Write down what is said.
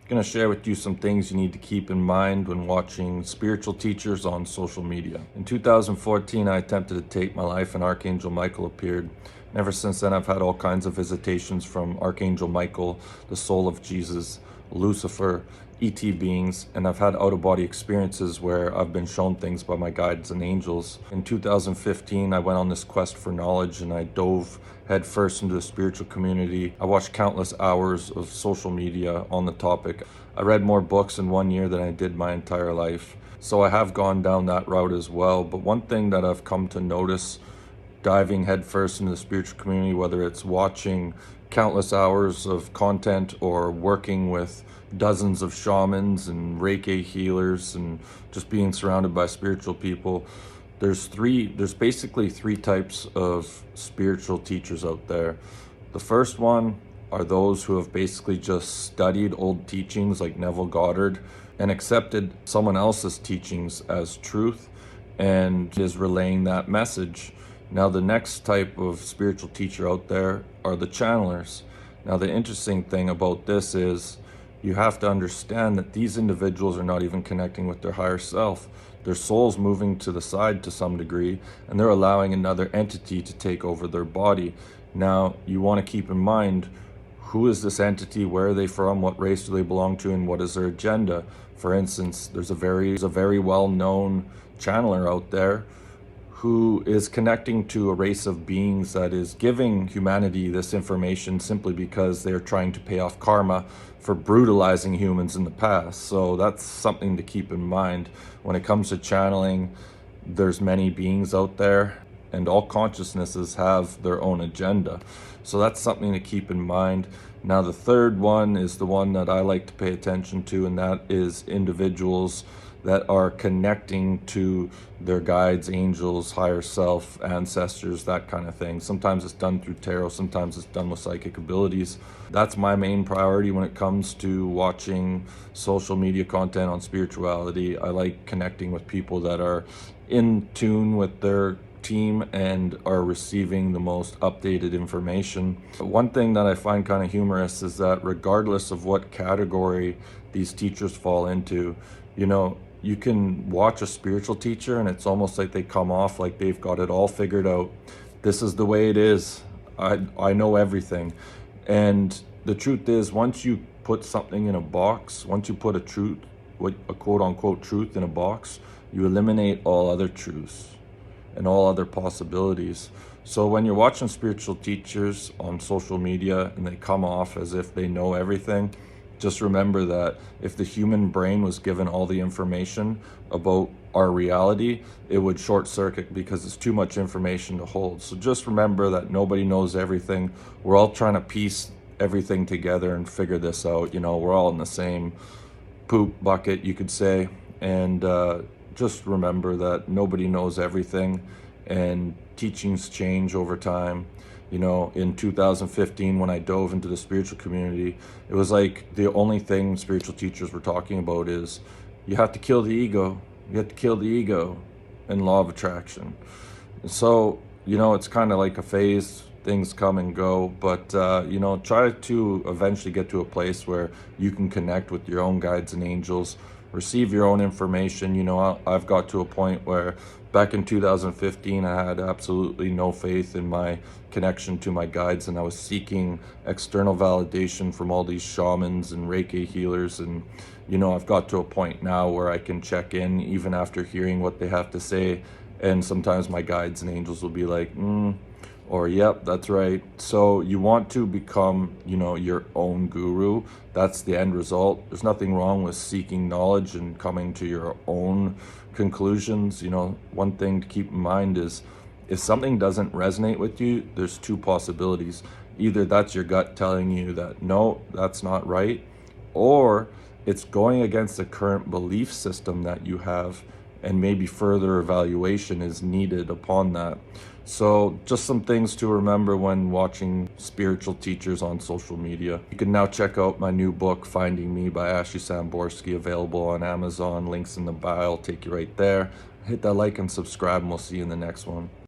going to share with you some things you need to keep in mind when watching spiritual teachers on social media. In 2014, I attempted to take my life and Archangel Michael appeared. And ever since then, I've had all kinds of visitations from Archangel Michael, the soul of Jesus, Lucifer, ET beings, and I've had out-of-body experiences where I've been shown things by my guides and angels. In 2015, I went on this quest for knowledge and I dove headfirst into the spiritual community. I watched countless hours of social media on the topic. I read more books in 1 year than I did my entire life. So I have gone down that route as well. But one thing that I've come to notice diving headfirst into the spiritual community, whether it's watching countless hours of content or working with dozens of shamans and Reiki healers and just being surrounded by spiritual people, there's basically three types of spiritual teachers out there. The first one are those who have basically just studied old teachings like Neville Goddard and accepted someone else's teachings as truth and is relaying that message. Now, the next type of spiritual teacher out there are the channelers. Now, the interesting thing about this is you have to understand that these individuals are not even connecting with their higher self. Their soul's moving to the side to some degree, and they're allowing another entity to take over their body. Now, you want to keep in mind, who is this entity, where are they from, what race do they belong to, and what is their agenda? For instance, there's a very well-known channeler out there who is connecting to a race of beings that is giving humanity this information simply because they're trying to pay off karma for brutalizing humans in the past. So that's something to keep in mind. When it comes to channeling, there's many beings out there, and all consciousnesses have their own agenda. So that's something to keep in mind. Now, the third one is the one that I like to pay attention to, and that is individuals that are connecting to their guides, angels, higher self, ancestors, that kind of thing. Sometimes it's done through tarot, sometimes it's done with psychic abilities. That's my main priority when it comes to watching social media content on spirituality. I like connecting with people that are in tune with their team and are receiving the most updated information. One thing that I find kind of humorous is that regardless of what category these teachers fall into, you can watch a spiritual teacher and it's almost like they come off like they've got it all figured out. This is the way it is. I know everything. And the truth is, once you put something in a box, once you put a quote unquote truth in a box, you eliminate all other truths and all other possibilities. So when you're watching spiritual teachers on social media and they come off as if they know everything, just remember that if the human brain was given all the information about our reality, it would short circuit because it's too much information to hold. So just remember that nobody knows everything. We're all trying to piece everything together and figure this out. We're all in the same poop bucket, you could say. And just remember that nobody knows everything, and teachings change over time. In 2015, when I dove into the spiritual community, it was like the only thing spiritual teachers were talking about is you have to kill the ego. You have to kill the ego and law of attraction. So, it's kind of like a phase. Things come and go, but try to eventually get to a place where you can connect with your own guides and angels, receive your own information. I've got to a point where back in 2015, I had absolutely no faith in my connection to my guides, and I was seeking external validation from all these shamans and Reiki healers. And, I've got to a point now where I can check in even after hearing what they have to say. And sometimes my guides and angels will be like, or yep, that's right. So you want to become, your own guru. That's the end result. There's nothing wrong with seeking knowledge and coming to your own conclusions. One thing to keep in mind is if something doesn't resonate with you, there's two possibilities. Either that's your gut telling you that, no, that's not right, or it's going against the current belief system that you have, and maybe further evaluation is needed upon that. So just some things to remember when watching spiritual teachers on social media. You can now check out my new book, Finding Me by Ashley Samborski, available on Amazon. Links in the bio, take you right there. Hit that like and subscribe, and we'll see you in the next one.